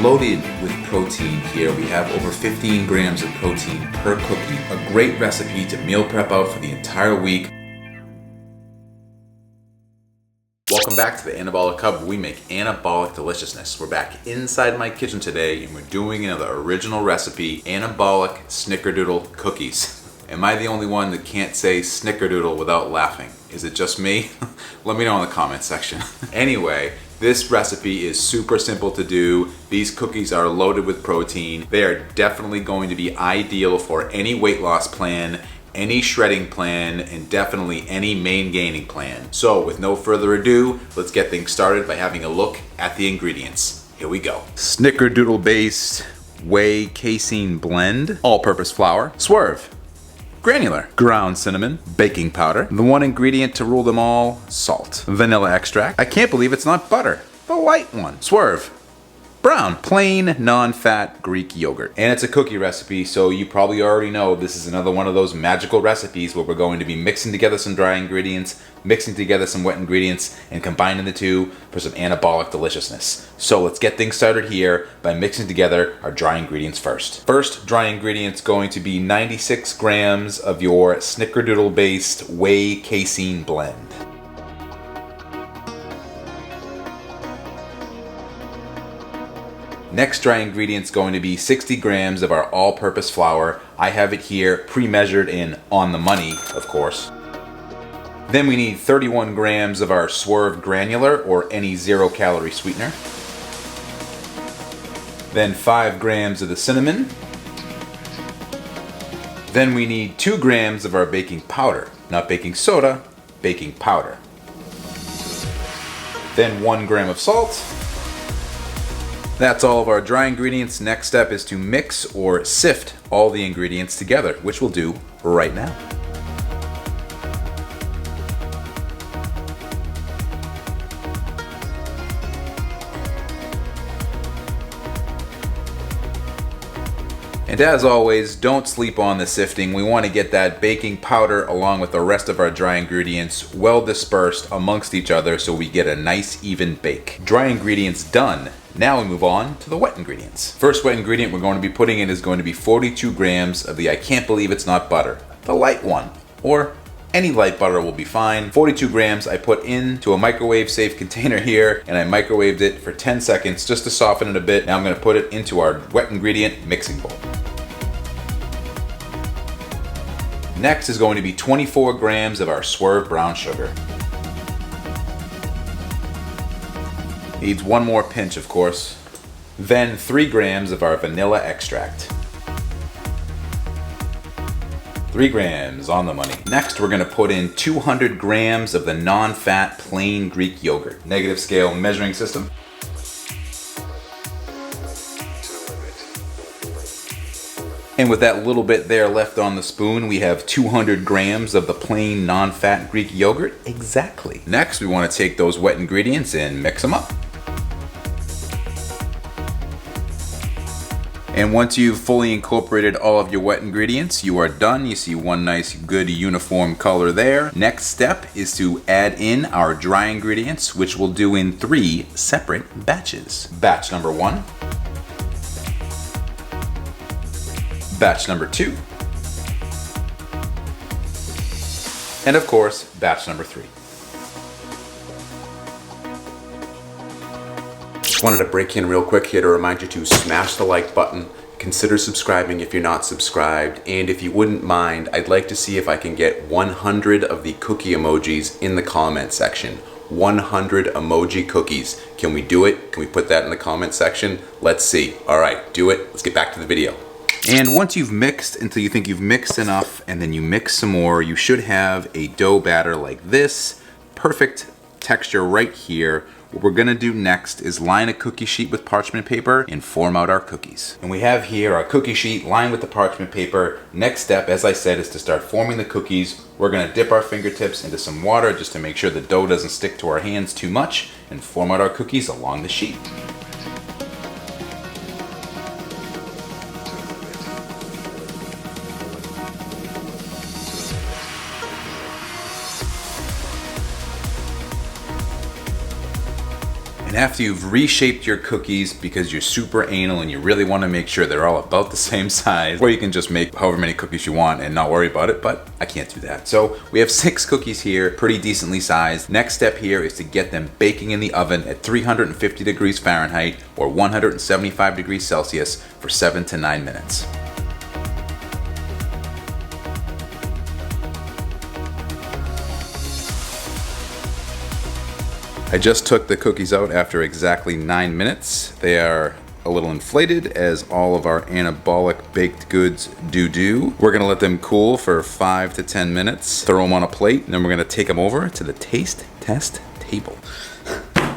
Loaded with protein here. We have over 15 grams of protein per cookie. A great recipe to meal prep out for the entire week. Welcome back to the Anabolic Hub, where we make anabolic deliciousness. We're back inside my kitchen today and we're doing another original recipe, Anabolic Snickerdoodle Cookies. Am I the only one that can't say snickerdoodle without laughing? Is it just me? Let me know in the comment section. Anyway, this recipe is super simple to do. These cookies are loaded with protein. They are definitely going to be ideal for any weight loss plan, any shredding plan, and definitely any maingaining plan. So with no further ado, let's get things started by having a look at the ingredients. Here we go. Snickerdoodle based whey casein blend, all-purpose flour, swerve, granular, ground cinnamon, baking powder, the one ingredient to rule them all, salt, vanilla extract. I can't believe it's not butter, the light one, swerve, brown, plain, non-fat Greek yogurt. And it's a cookie recipe, so you probably already know this is another one of those magical recipes where we're going to be mixing together some dry ingredients, mixing together some wet ingredients, and combining the two for some anabolic deliciousness. So let's get things started here by mixing together our dry ingredients first. First dry ingredient's going to be 96 grams of your snickerdoodle-based whey casein blend. Next dry ingredient's going to be 60 grams of our all-purpose flour. I have it here pre-measured in On the Money, of course. Then we need 31 grams of our Swerve granular or any zero-calorie sweetener. Then 5 grams of the cinnamon. Then we need 2 grams of our baking powder, not baking soda, baking powder. Then 1 gram of salt. That's all of our dry ingredients. Next step is to mix or sift all the ingredients together, which we'll do right now. And as always, don't sleep on the sifting. We want to get that baking powder along with the rest of our dry ingredients well dispersed amongst each other so we get a nice even bake. Dry ingredients done. Now we move on to the wet ingredients. First wet ingredient we're going to be putting in is going to be 42 grams of the I can't believe it's not butter, the light one, or any light butter will be fine. 42 grams I put into a microwave safe container here, and I microwaved it for 10 seconds just to soften it a bit. Now I'm going to put it into our wet ingredient mixing bowl. Next is going to be 24 grams of our Swerve brown sugar. Needs one more pinch, of course. Then 3 grams of our vanilla extract. 3 grams, on the money. Next, we're gonna put in 200 grams of the non-fat plain Greek yogurt. Negative scale measuring system. And with that little bit there left on the spoon, we have 200 grams of the plain non-fat Greek yogurt. Exactly. Next, we want to take those wet ingredients and mix them up. And once you've fully incorporated all of your wet ingredients, you are done. You see one nice, good, uniform color there. Next step is to add in our dry ingredients, which we'll do in 3 separate batches. Batch number 1. Batch number 2. And of course, batch number 3. Just wanted to break in real quick here to remind you to smash the like button, consider subscribing if you're not subscribed, and if you wouldn't mind, I'd like to see if I can get 100 of the cookie emojis in the comment section. 100 emoji cookies. Can we do it? Can we put that in the comment section? Let's see. All right, do it. Let's get back to the video. And once you've mixed until you think you've mixed enough, and then you mix some more, you should have a dough batter like this. Perfect texture right here. What we're gonna do next is line a cookie sheet with parchment paper and form out our cookies. And we have here our cookie sheet lined with the parchment paper. Next step, as I said, is to start forming the cookies. We're gonna dip our fingertips into some water just to make sure the dough doesn't stick to our hands too much and form out our cookies along the sheet. And after you've reshaped your cookies because you're super anal and you really want to make sure they're all about the same size, or you can just make however many cookies you want and not worry about it, but I can't do that. So we have 6 cookies here, pretty decently sized. Next step here is to get them baking in the oven at 350 degrees Fahrenheit or 175 degrees Celsius for 7 to 9 minutes. I just took the cookies out after exactly 9 minutes. They are a little inflated, as all of our anabolic baked goods do. We're gonna let them cool for 5 to 10 minutes, throw them on a plate, and then we're gonna take them over to the taste test table.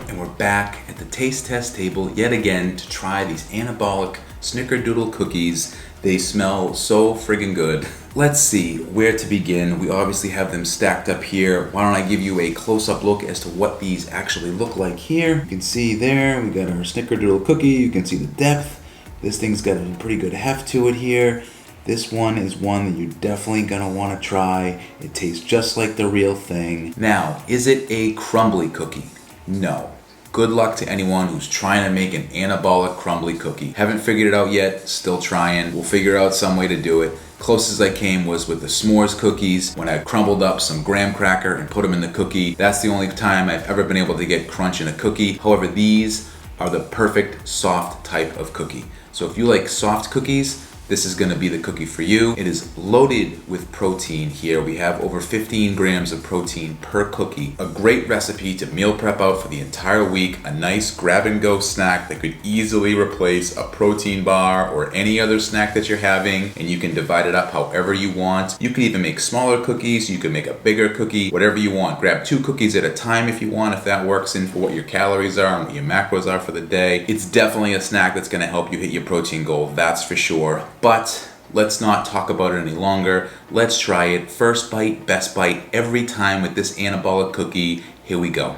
And we're back at the taste test table yet again to try these anabolic Snickerdoodle cookies. They smell so friggin' good. Let's see where to begin. We obviously have them stacked up here. Why don't I give you a close-up look as to what these actually look like here. You can see there, we got our Snickerdoodle cookie. You can see the depth. This thing's got a pretty good heft to it here. This one is one that you're definitely gonna wanna try. It tastes just like the real thing. Now, is it a crumbly cookie? No. Good luck to anyone who's trying to make an anabolic crumbly cookie. Haven't figured it out yet, still trying. We'll figure out some way to do it. Closest I came was with the s'mores cookies, when I crumbled up some graham cracker and put them in the cookie. That's the only time I've ever been able to get crunch in a cookie. However, these are the perfect soft type of cookie. So if you like soft cookies, this is gonna be the cookie for you. It is loaded with protein here. We have over 15 grams of protein per cookie. A great recipe to meal prep out for the entire week. A nice grab and go snack that could easily replace a protein bar or any other snack that you're having, and you can divide it up however you want. You can even make smaller cookies, you can make a bigger cookie, whatever you want. Grab 2 cookies at a time if you want, if that works in for what your calories are and what your macros are for the day. It's definitely a snack that's gonna help you hit your protein goal, that's for sure. But let's not talk about it any longer. Let's try it. First bite, best bite every time with this anabolic cookie. Here we go.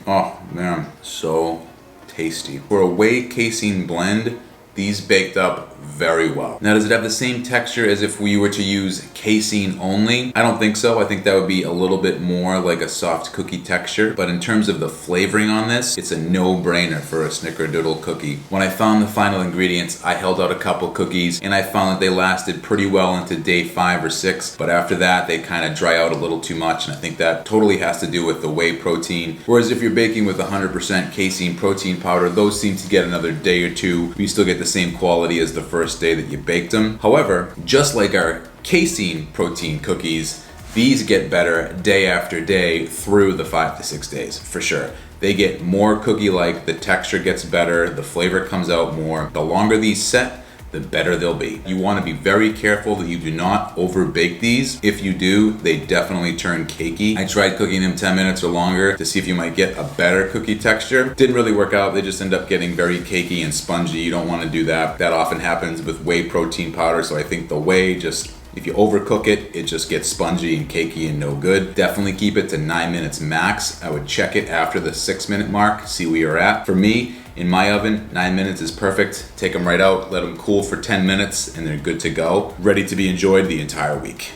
Oh man, so tasty. For a whey casein blend, these baked up very well. Now, does it have the same texture as if we were to use casein only? I don't think so. I think that would be a little bit more like a soft cookie texture. But in terms of the flavoring on this, it's a no-brainer for a Snickerdoodle cookie. When I found the final ingredients, I held out a couple cookies and I found that they lasted pretty well into day 5 or 6. But after that, they kind of dry out a little too much. And I think that totally has to do with the whey protein. Whereas if you're baking with 100% casein protein powder, those seem to get another day or 2. You still get the same quality as the first day that you baked them. However, just like our casein protein cookies, these get better day after day through the 5 to 6 days, for sure. They get more cookie-like, the texture gets better, the flavor comes out more. The longer these set, the better they'll be. You want to be very careful that you do not over bake these. If you do, they definitely turn cakey. I tried cooking them 10 minutes or longer to see if you might get a better cookie texture. Didn't really work out. They just end up getting very cakey and spongy. You don't want to do that. That often happens with whey protein powder, so I think the whey just, if you overcook it, it just gets spongy and cakey and no good. Definitely keep it to 9 minutes max. I would check it after the 6-minute mark, see where you're at. For me, in my oven, 9 minutes is perfect. Take them right out, let them cool for 10 minutes, and they're good to go. Ready to be enjoyed the entire week.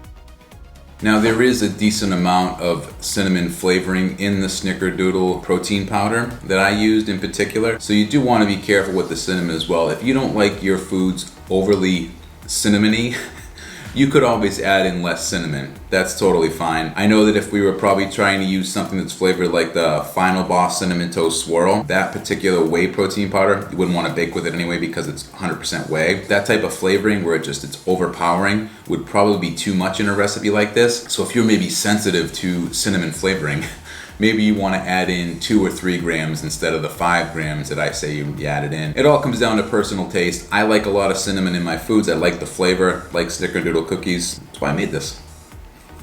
Now, there is a decent amount of cinnamon flavoring in the Snickerdoodle protein powder that I used in particular. So you do want to be careful with the cinnamon as well. If you don't like your foods overly cinnamony, you could always add in less cinnamon. That's totally fine. I know that if we were probably trying to use something that's flavored like the Final Boss Cinnamon Toast Swirl, that particular whey protein powder, you wouldn't want to bake with it anyway because it's 100% whey. That type of flavoring where it's overpowering would probably be too much in a recipe like this. So if you're maybe sensitive to cinnamon flavoring, maybe you want to add in 2 or 3 grams instead of the 5 grams that I say you added in. It all comes down to personal taste. I like a lot of cinnamon in my foods. I like the flavor, like Snickerdoodle cookies. That's why I made this.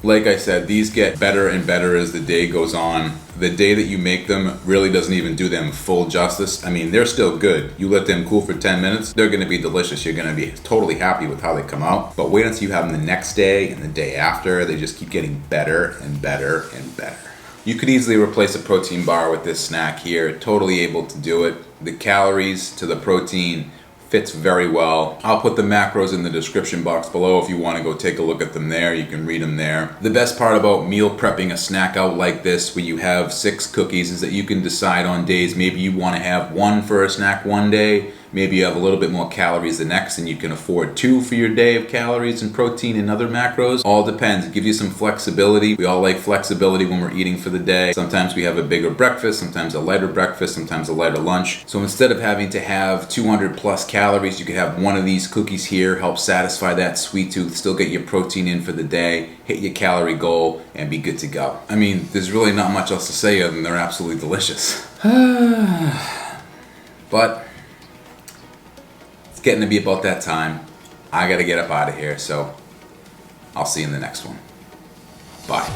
Like I said, these get better and better as the day goes on. The day that you make them really doesn't even do them full justice. I mean, they're still good. You let them cool for 10 minutes, they're gonna be delicious. You're gonna be totally happy with how they come out. But wait until you have them the next day and the day after. They just keep getting better and better and better. You could easily replace a protein bar with this snack here. Totally able to do it. The calories to the protein Fits very well. I'll put the macros in the description box below if you want to go take a look at them there. You can read them there. The best part about meal prepping a snack out like this, where you have 6 cookies, is that you can decide on days. Maybe you want to have 1 for a snack one day. Maybe you have a little bit more calories the next, and you can afford 2 for your day of calories and protein and other macros. All depends. It gives you some flexibility. We all like flexibility when we're eating for the day. Sometimes we have a bigger breakfast, sometimes a lighter breakfast, sometimes a lighter lunch. So instead of having to have 200 plus calories, you could have one of these cookies here, help satisfy that sweet tooth, still get your protein in for the day, hit your calorie goal, and be good to go. I mean, there's really not much else to say other than they're absolutely delicious. But getting to be about that time. I gotta get up out of here, so I'll see you in the next one. Bye.